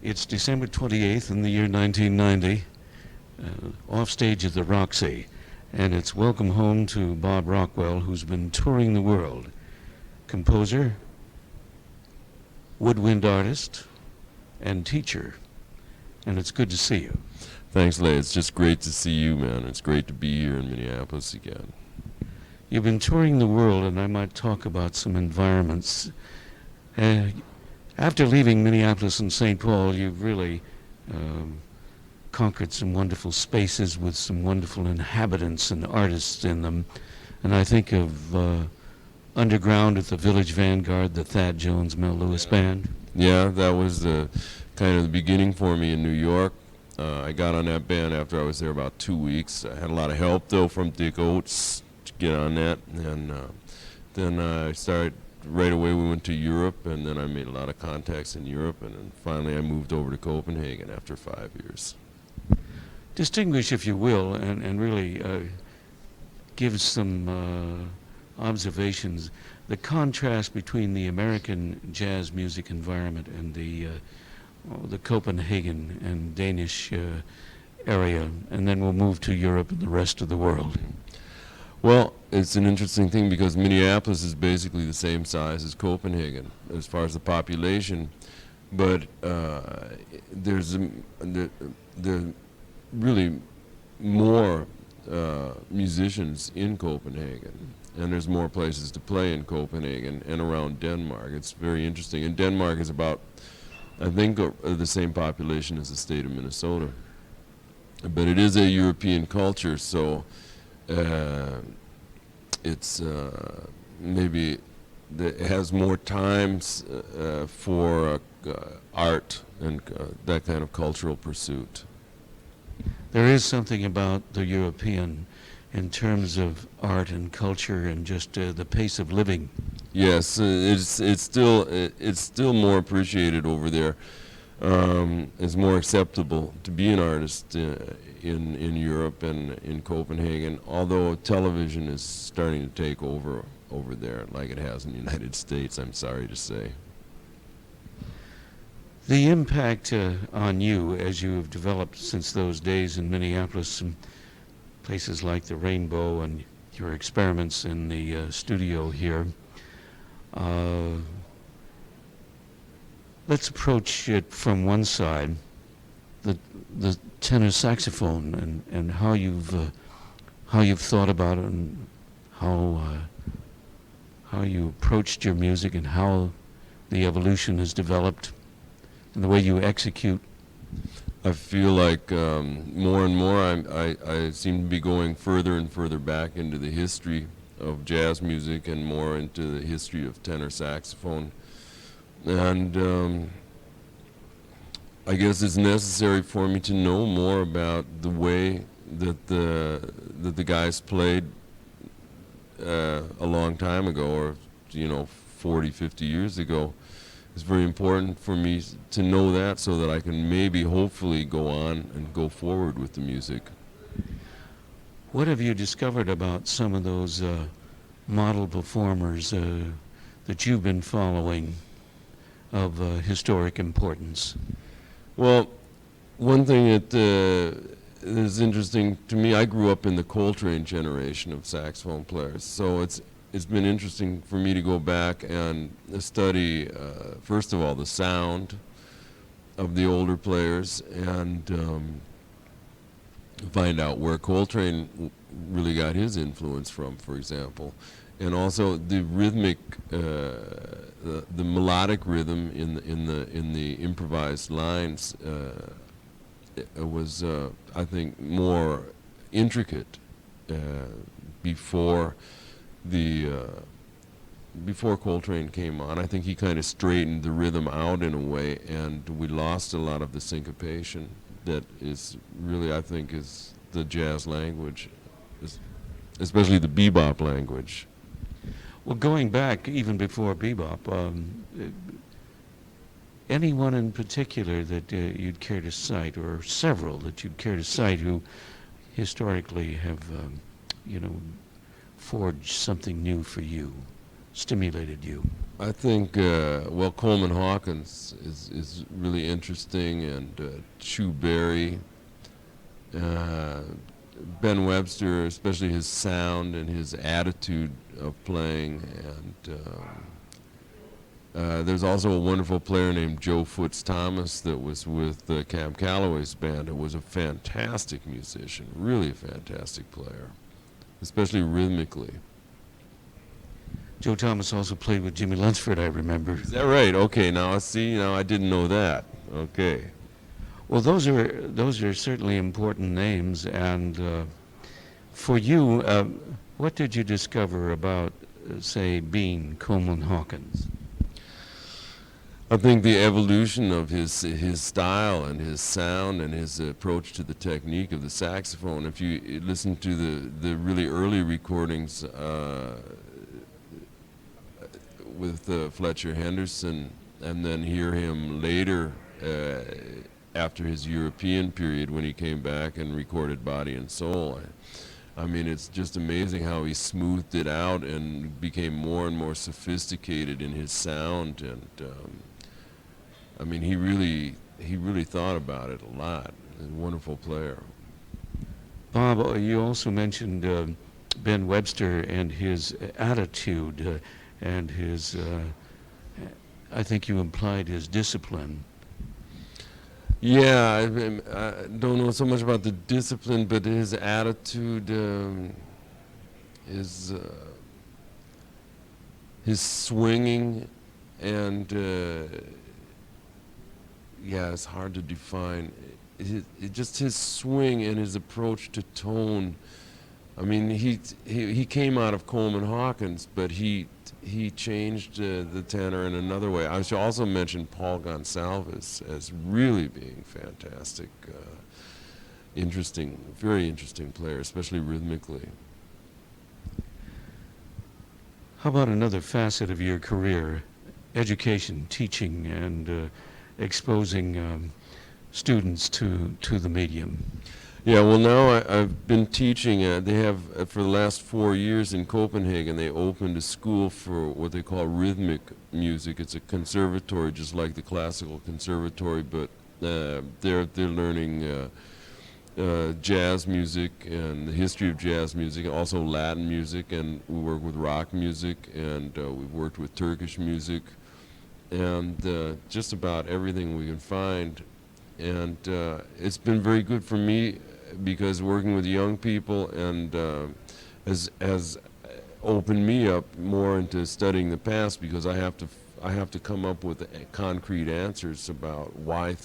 It's December 28th in the year 1990, off stage at the Roxy, and it's welcome home to Bob Rockwell, who's been touring the world. Composer, woodwind artist, and teacher. And it's good to see you. Thanks, Leigh. It's just great to see you, man. It's great to be here in Minneapolis again. You've been touring the world, and I might talk about some environments. After leaving Minneapolis and St. Paul, you've really conquered some wonderful spaces with some wonderful inhabitants and artists in them. And I think of Underground at the Village Vanguard, the Thad Jones Mel Lewis Band. Yeah, that was kind of the beginning for me in New York. I got on that band after I was there about 2 weeks. I had a lot of help, though, from Dick Oates to get on that. And then I started, right away we went to Europe, and then I made a lot of contacts in Europe, and then finally I moved over to Copenhagen after 5 years. Distinguish, if you will, and really give some observations, the contrast between the American jazz music environment and the Copenhagen and Danish area, and then we'll move to Europe and the rest of the world. Well, it's an interesting thing because Minneapolis is basically the same size as Copenhagen as far as the population, but there's really more musicians in Copenhagen, and there's more places to play in Copenhagen and around Denmark. It's very interesting. And Denmark is about, I think, the same population as the state of Minnesota. But it is a European culture, so it's maybe it has more times for art and that kind of cultural pursuit. There is something about the European in terms of art and culture and just the pace of living. Yes, it's still more appreciated over there. It's more acceptable to be an artist in Europe and in Copenhagen, although television is starting to take over there like it has in the United States, I'm sorry to say. The impact on you as you have developed since those days in Minneapolis and places like the Rainbow and your experiments in the studio here, let's approach it from one side, the tenor saxophone and how you've thought about it and how you approached your music and how the evolution has developed and the way you execute. I feel like more and more I seem to be going further and further back into the history of jazz music and more into the history of tenor saxophone. And I guess it's necessary for me to know more about the way that the guys played a long time ago, or 40, 50 years ago. It's very important for me to know that so that I can maybe hopefully go on and go forward with the music. What have you discovered about some of those model performers that you've been following of historic importance? Well, one thing that is interesting to me, I grew up in the Coltrane generation of saxophone players, so it's been interesting for me to go back and study, first of all, the sound of the older players and find out where Coltrane really got his influence from, for example. And also the rhythmic, the melodic rhythm in the improvised lines was, I think, more intricate before Coltrane came on. I think he kind of straightened the rhythm out in a way, and we lost a lot of the syncopation that is really, I think, is the jazz language, especially the bebop language. Well, going back even before bebop, anyone in particular that you'd care to cite, or several that you'd care to cite, who historically have, forged something new for you? stimulated you? I think, well, Coleman Hawkins is really interesting, and Chu Berry, Ben Webster, especially his sound and his attitude of playing, and there's also a wonderful player named Joe Foots Thomas that was with Cam Calloway's band. It was a fantastic musician, really a fantastic player, especially rhythmically. Joe Thomas also played with Jimmy Lunsford, I remember. Is that right? Okay, now see, now I didn't know that. Okay. Well, those are certainly important names. And for you, what did you discover about, say, Bean Coleman Hawkins? I think the evolution of his style and his sound and his approach to the technique of the saxophone. If you listen to the really early recordings with Fletcher Henderson, and then hear him later after his European period when he came back and recorded Body and Soul. I mean, it's just amazing how he smoothed it out and became more and more sophisticated in his sound, and I mean, he really thought about it a lot. He's a wonderful player. Bob, you also mentioned Ben Webster and his attitude and his, I think you implied his discipline. Yeah, I don't know so much about the discipline, but his attitude, his swinging, and yeah, it's hard to define. Just his swing and his approach to tone. I mean, he came out of Coleman Hawkins, but he changed the tenor in another way. I should also mention Paul Gonsalves as really being fantastic, interesting, very interesting player, especially rhythmically. How about another facet of your career, education, teaching, and exposing students to the medium? Yeah, well, now I've been teaching. They have, for the last 4 years in Copenhagen, they opened a school for what they call rhythmic music. It's a conservatory, just like the classical conservatory, but they're learning jazz music and the history of jazz music, also Latin music, and we work with rock music, and we've worked with Turkish music, and just about everything we can find. And it's been very good for me because working with young people and has opened me up more into studying the past, because I have to come up with concrete answers about why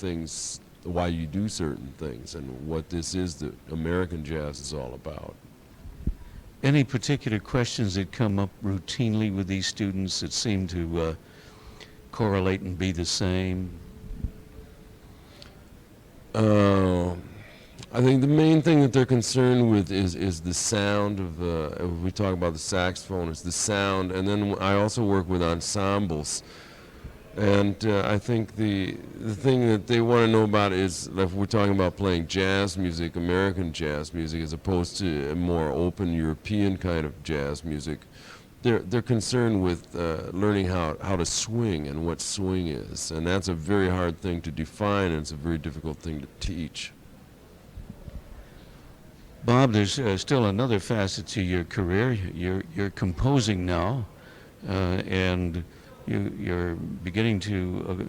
you do certain things and what this is that American jazz is all about. Any particular questions that come up routinely with these students that seem to correlate and be the same? I think the main thing that they're concerned with is the sound of if we talk about the saxophone, it's the sound, and then I also work with ensembles, and I think the thing that they want to know about is, if we're talking about playing jazz music, American jazz music, as opposed to a more open European kind of jazz music, they're concerned with learning how to swing and what swing is, and that's a very hard thing to define, and it's a very difficult thing to teach. Bob, there's still another facet to your career. You're composing now, and you're beginning to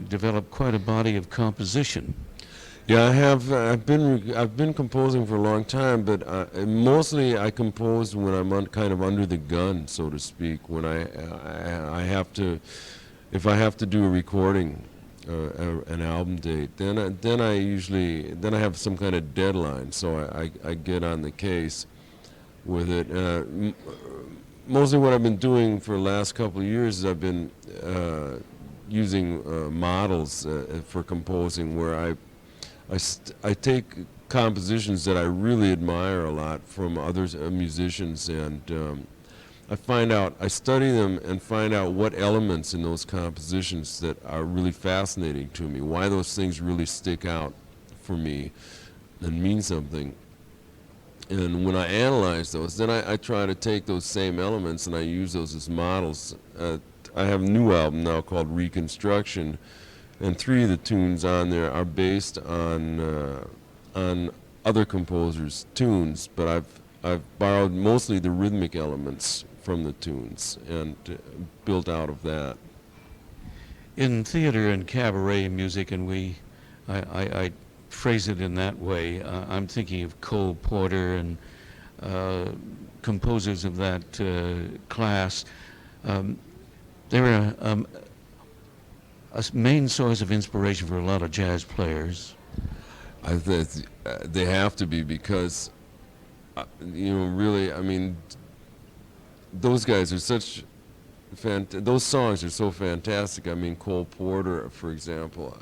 develop quite a body of composition. Yeah, I have. I've been composing for a long time, but mostly I compose when I'm kind of under the gun, so to speak. When I have to, if I have to do a recording, an album date, then I have some kind of deadline, so I get on the case with it. Mostly what I've been doing for the last couple of years is I've been using models for composing, where I take compositions that I really admire a lot from other musicians, and I study them and find out what elements in those compositions that are really fascinating to me, why those things really stick out for me and mean something. And when I analyze those, then I try to take those same elements and I use those as models. I have a new album now called Reconstruction, and 3 of the tunes on there are based on other composers' tunes, but I've borrowed mostly the rhythmic elements from the tunes and built out of that. In theater and cabaret music, and I phrase it in that way, I'm thinking of Cole Porter and composers of that class. They're a main source of inspiration for a lot of jazz players. I think they have to be because, really, I mean, those guys are such those songs are so fantastic. I mean, Cole Porter, for example,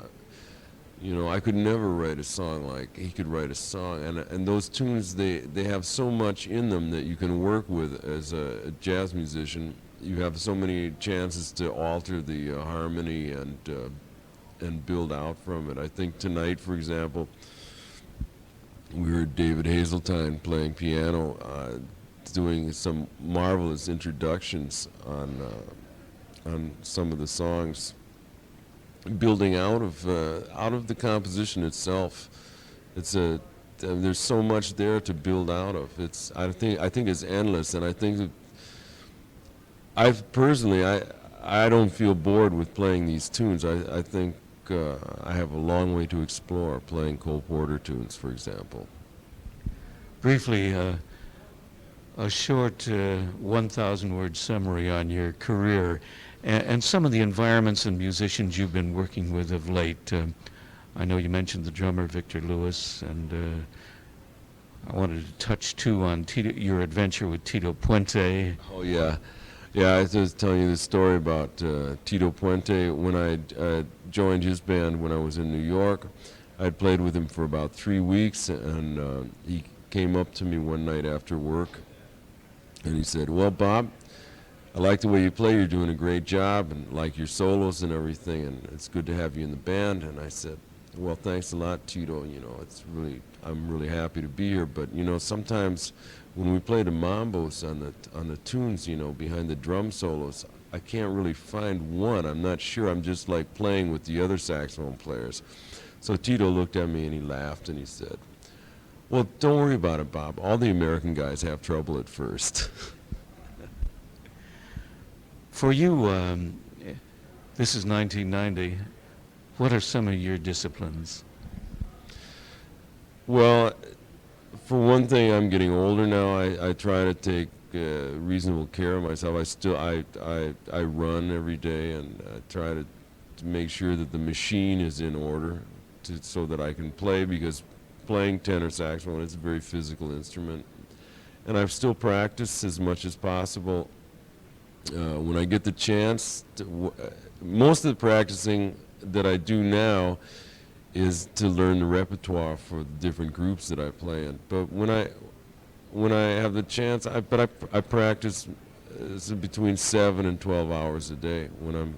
I could never write a song like he could write a song. And those tunes, they have so much in them that you can work with as a jazz musician. You have so many chances to alter the harmony and build out from it. I think tonight, for example, we heard David Hazeltine playing piano, doing some marvelous introductions on some of the songs, building out of the composition itself. There's so much there to build out of. I think it's endless, and I think that I don't feel bored with playing these tunes. I think I have a long way to explore playing Cole Porter tunes, for example. Briefly, a short 1,000-word summary on your career and some of the environments and musicians you've been working with of late. I know you mentioned the drummer Victor Lewis, and I wanted to touch too on your adventure with Tito Puente. Oh yeah. Yeah, I was just telling you the story about Tito Puente. When I joined his band when I was in New York, I'd played with him for about 3 weeks, and he came up to me one night after work, and he said, "Well, Bob, I like the way you play. You're doing a great job, and like your solos and everything, and it's good to have you in the band." And I said, "Well, thanks a lot, Tito. I'm really happy to be here. But sometimes when we play the mambos on the tunes, behind the drum solos, I can't really find one. I'm not sure. I'm just like playing with the other saxophone players." So Tito looked at me and he laughed and he said, "Well, don't worry about it, Bob. All the American guys have trouble at first." For you, this is 1990. What are some of your disciplines? Well, for one thing, I'm getting older now. I try to take reasonable care of myself. I run every day, and I try to make sure that the machine is in order so that I can play, because playing tenor saxophone is a very physical instrument. And I've still practiced as much as possible. When I get the chance, most of the practicing that I do now is to learn the repertoire for the different groups that I play in. But when I have the chance, I practice between 7 and 12 hours a day when I'm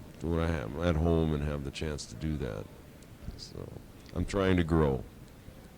at home and have the chance to do that. So I'm trying to grow.